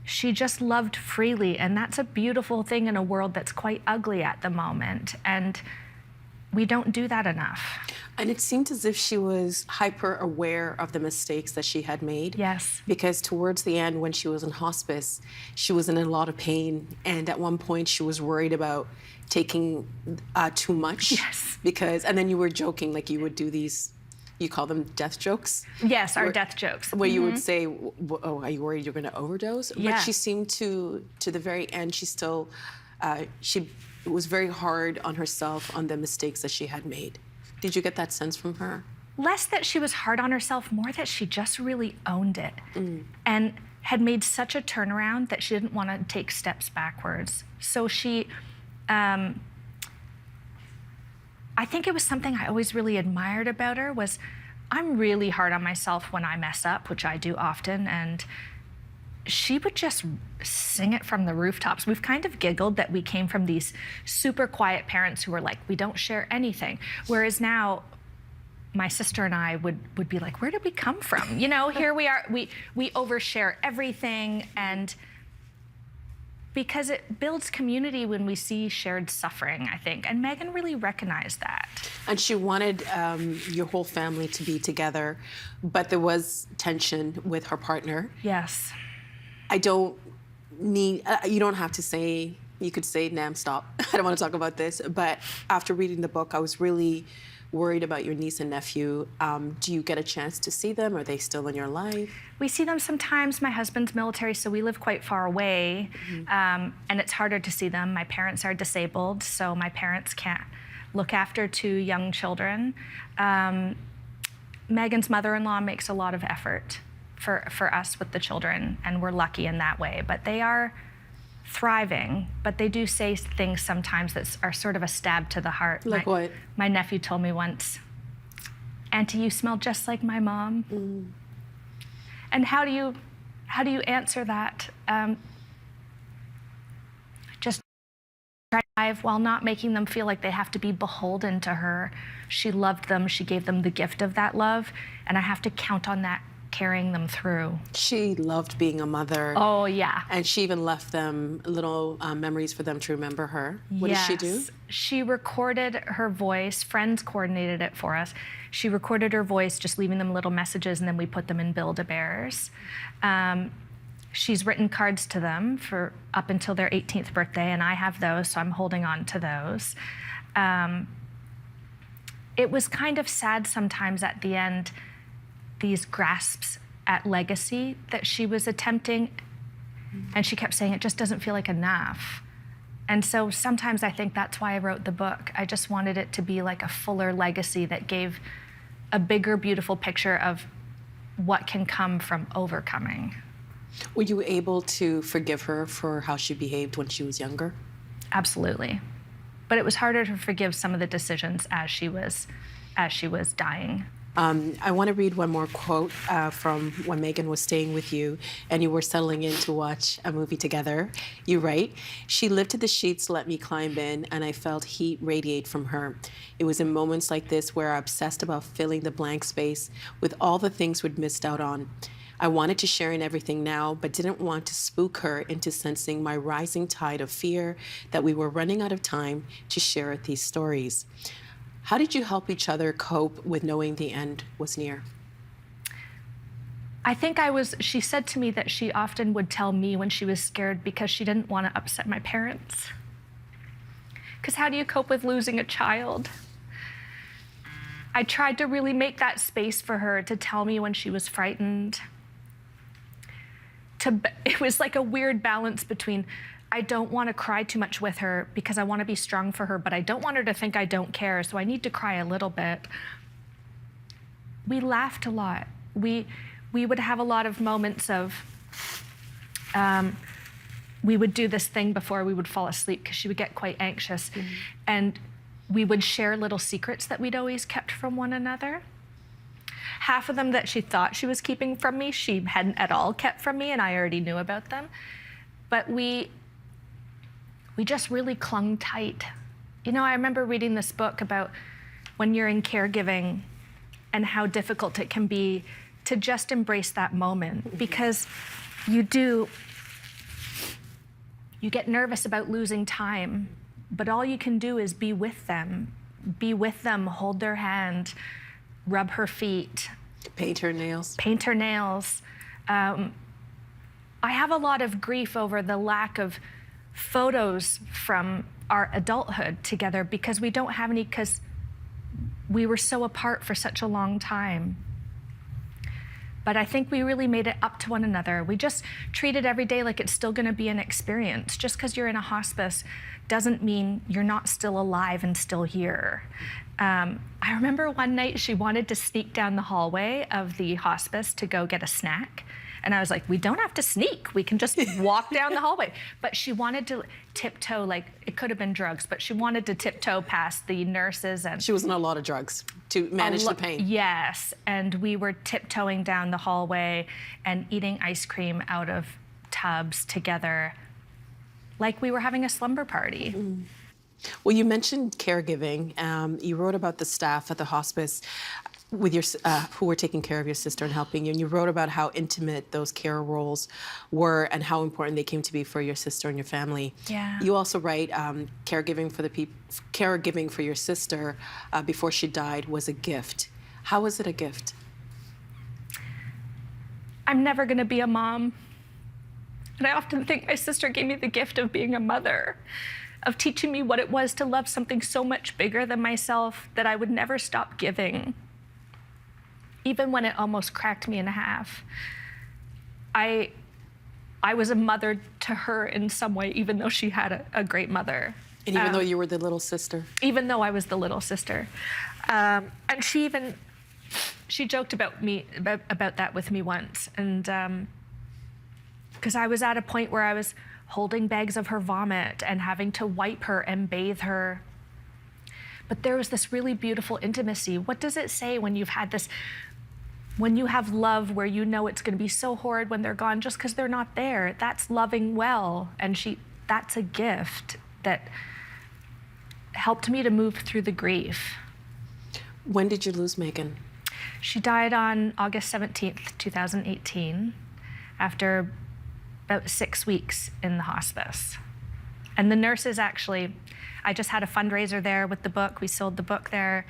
She just loved freely, and that's a beautiful thing in a world that's quite ugly at the moment. And we don't do that enough. And it seemed as if she was hyper aware of the mistakes that she had made. Yes. Because towards the end, when she was in hospice, she was in a lot of pain. And at one point, she was worried about taking too much. Yes. And then you were joking, like you would do these, you call them death jokes? Yes, our death jokes. Where you would say, oh, are you worried you're going to overdose? Yeah. But she seemed to the very end, she still, she was very hard on herself on the mistakes that she had made. Did you get that sense from her? Less that she was hard on herself, more that she just really owned it and had made such a turnaround that she didn't want to take steps backwards. So she, I think it was something I always really admired about her was, I'm really hard on myself when I mess up, which I do often, and she would just sing it from the rooftops. We've kind of giggled that we came from these super quiet parents who were like, we don't share anything. Whereas now, my sister and I would be like, where did we come from? You know, here we are, we overshare everything, and because it builds community when we see shared suffering, I think. And Megan really recognized that. And she wanted your whole family to be together, but there was tension with her partner. Yes. I don't need, you don't have to say, you could say, Nam, stop. I don't want to talk about this. But after reading the book, I was really worried about your niece and nephew. Do you get a chance to see them? Are they still in your life? We see them sometimes. My husband's military, so we live quite far away, and it's harder to see them. My parents are disabled, so my parents can't look after two young children. Megan's mother-in-law makes a lot of effort for us with the children, and we're lucky in that way. But they are thriving, but they do say things sometimes that are sort of a stab to the heart. Like what? My nephew told me once, Auntie, you smell just like my mom. And how do you answer that? Just drive while not making them feel like they have to be beholden to her. She loved them, she gave them the gift of that love, and I have to count on that carrying them through. She loved being a mother. Oh, yeah. And she even left them little memories for them to remember her. What did she do? She recorded her voice. Friends coordinated it for us. She recorded her voice, just leaving them little messages, and then we put them in Build-A-Bears. She's written cards to them for up until their 18th birthday, and I have those, so I'm holding on to those. It was kind of sad sometimes at the end, these grasps at legacy that she was attempting, and she kept saying it just doesn't feel like enough. And so sometimes I think that's why I wrote the book. I just wanted it to be like a fuller legacy that gave a bigger, beautiful picture of what can come from overcoming. Were you able to forgive her for how she behaved when she was younger? Absolutely. But it was harder to forgive some of the decisions as she was dying. I want to read one more quote from when Megan was staying with you and you were settling in to watch a movie together. You write, "She lifted the sheets to let me climb in, and I felt heat radiate from her. It was in moments like this where I obsessed about filling the blank space with all the things we'd missed out on. I wanted to share in everything now, but didn't want to spook her into sensing my rising tide of fear that we were running out of time to share these stories." How did you help each other cope with knowing the end was near? I think she said to me that she often would tell me when she was scared because she didn't want to upset my parents. Because how do you cope with losing a child? I tried to really make that space for her to tell me when she was frightened. It was like a weird balance between I don't want to cry too much with her because I want to be strong for her, but I don't want her to think I don't care, so I need to cry a little bit. We laughed a lot. We would have a lot of moments of, we would do this thing before we would fall asleep because she would get quite anxious. And we would share little secrets that we'd always kept from one another. Half of them that she thought she was keeping from me, she hadn't at all kept from me, and I already knew about them. But we just really clung tight. You know, I remember reading this book about when you're in caregiving and how difficult it can be to just embrace that moment, because you get nervous about losing time, but all you can do is be with them, hold their hand, rub her feet. Paint her nails. Paint her nails. I have a lot of grief over the lack of photos from our adulthood together, because we don't have any, because we were so apart for such a long time. But I think we really made it up to one another. We just treated every day like it's still going to be an experience. Just because you're in a hospice doesn't mean you're not still alive and still here. I remember one night she wanted to sneak down the hallway of the hospice to go get a snack. And I was like, we don't have to sneak. We can just walk down the hallway. But she wanted to tiptoe, like it could have been drugs, but she wanted to tiptoe past the nurses. And she was on a lot of drugs to manage the pain. Yes, and we were tiptoeing down the hallway and eating ice cream out of tubs together, like we were having a slumber party. Well, you mentioned caregiving. You wrote about the staff at the hospice with your who were taking care of your sister and helping you, and you wrote about how intimate those care roles were and how important they came to be for your sister and your family. Yeah. You also write caregiving for your sister before she died was a gift. How was it a gift? I'm never going to be a mom, and I often think my sister gave me the gift of being a mother, of teaching me what it was to love something so much bigger than myself that I would never stop giving. Even when it almost cracked me in half. I was a mother to her in some way, even though she had a great mother. And even though you were the little sister? Even though I was the little sister. And she joked about that with me once. And because I was at a point where I was holding bags of her vomit and having to wipe her and bathe her. But there was this really beautiful intimacy. What does it say when you've had this, when you have love where you know it's going to be so horrid when they're gone just because they're not there? That's loving well. And that's a gift that helped me to move through the grief. When did you lose Megan? She died on August 17th, 2018, after about 6 weeks in the hospice. And the nurses actually, I just had a fundraiser there with the book. We sold the book there.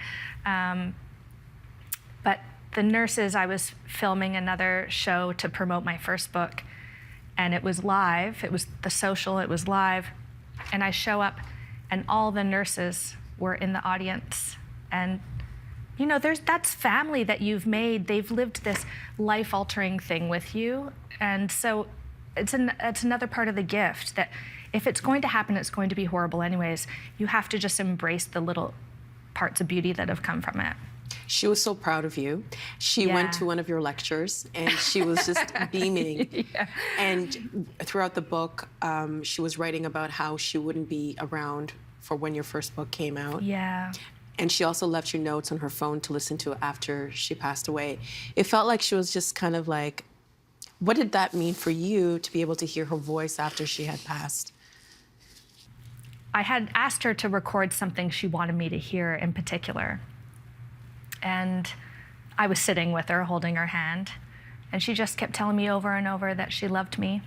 But the nurses, I was filming another show to promote my first book, and it was live. It was The Social, it was live. And I show up, and all the nurses were in the audience. And you know, that's family that you've made. They've lived this life-altering thing with you. And so it's another part of the gift that if it's going to happen, it's going to be horrible anyways. You have to just embrace the little parts of beauty that have come from it. She was so proud of you. She went to one of your lectures, and she was just beaming. Yeah. And throughout the book, she was writing about how she wouldn't be around for when your first book came out. Yeah. And she also left you notes on her phone to listen to after she passed away. It felt like she was just kind of like, what did that mean for you to be able to hear her voice after she had passed? I had asked her to record something she wanted me to hear in particular. And I was sitting with her, holding her hand. And she just kept telling me over and over that she loved me.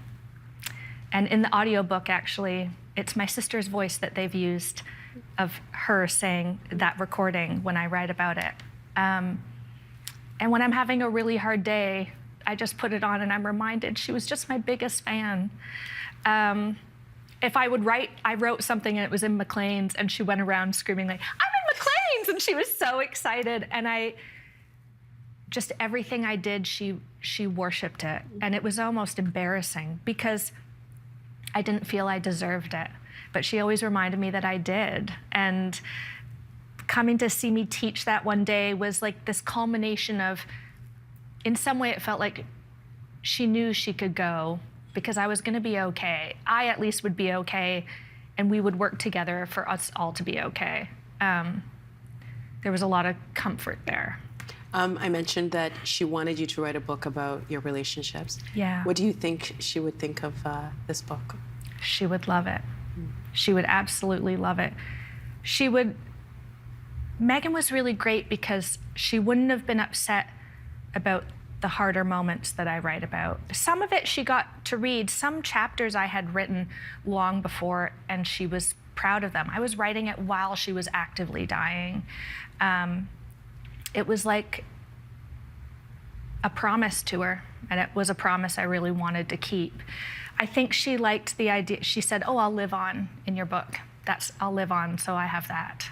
And in the audiobook, actually, it's my sister's voice that they've used of her saying that recording when I write about it. And when I'm having a really hard day, I just put it on and I'm reminded she was just my biggest fan. If I would write, I wrote something and it was in McCain's, and she went around screaming like, I'm in McCain's, and she was so excited. And just everything I did, she worshiped it. And it was almost embarrassing because I didn't feel I deserved it. But she always reminded me that I did. And coming to see me teach that one day was like this culmination of, in some way it felt like she knew she could go because I was gonna be okay. I at least would be okay, and we would work together for us all to be okay. There was a lot of comfort there. I mentioned that she wanted you to write a book about your relationships. Yeah. What do you think she would think of this book? She would love it. She would absolutely love it. Megan was really great because she wouldn't have been upset about the harder moments that I write about. Some of it she got to read. Some chapters I had written long before, and she was proud of them. I was writing it while she was actively dying. It was like a promise to her, and it was a promise I really wanted to keep. I think she liked the idea. She said, "Oh, I'll live on in your book. I'll live on, so I have that."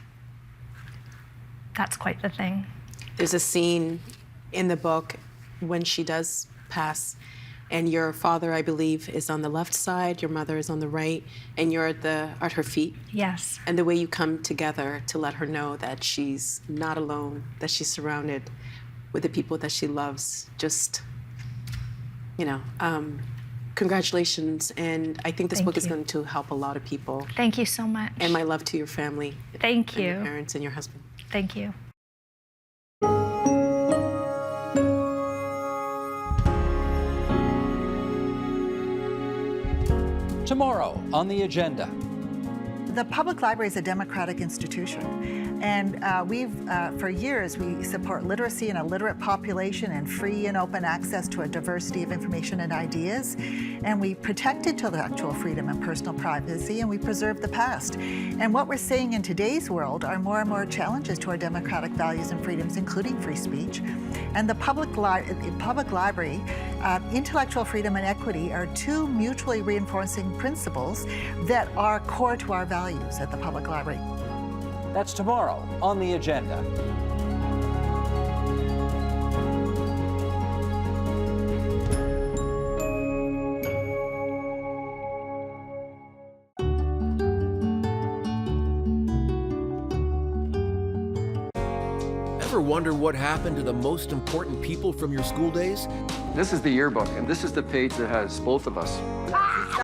That's quite the thing. There's a scene in the book when she does pass, and your father, I believe, is on the left side, your mother is on the right, and you're at her feet. Yes. And the way you come together to let her know that she's not alone, that she's surrounded with the people that she loves, just, congratulations. And I think this book is going to help a lot of people. Thank you so much. And my love to your family. Thank you. And your parents and your husband. Thank you. Tomorrow on the agenda. The public library is a democratic institution. And for years, we support literacy in a literate population and free and open access to a diversity of information and ideas. And we protect intellectual freedom and personal privacy, and we preserve the past. And what we're seeing in today's world are more and more challenges to our democratic values and freedoms, including free speech. And the public library, intellectual freedom and equity are two mutually reinforcing principles that are core to our values at the public library. That's tomorrow on the agenda. Ever wonder what happened to the most important people from your school days? This is the yearbook, and this is the page that has both of us.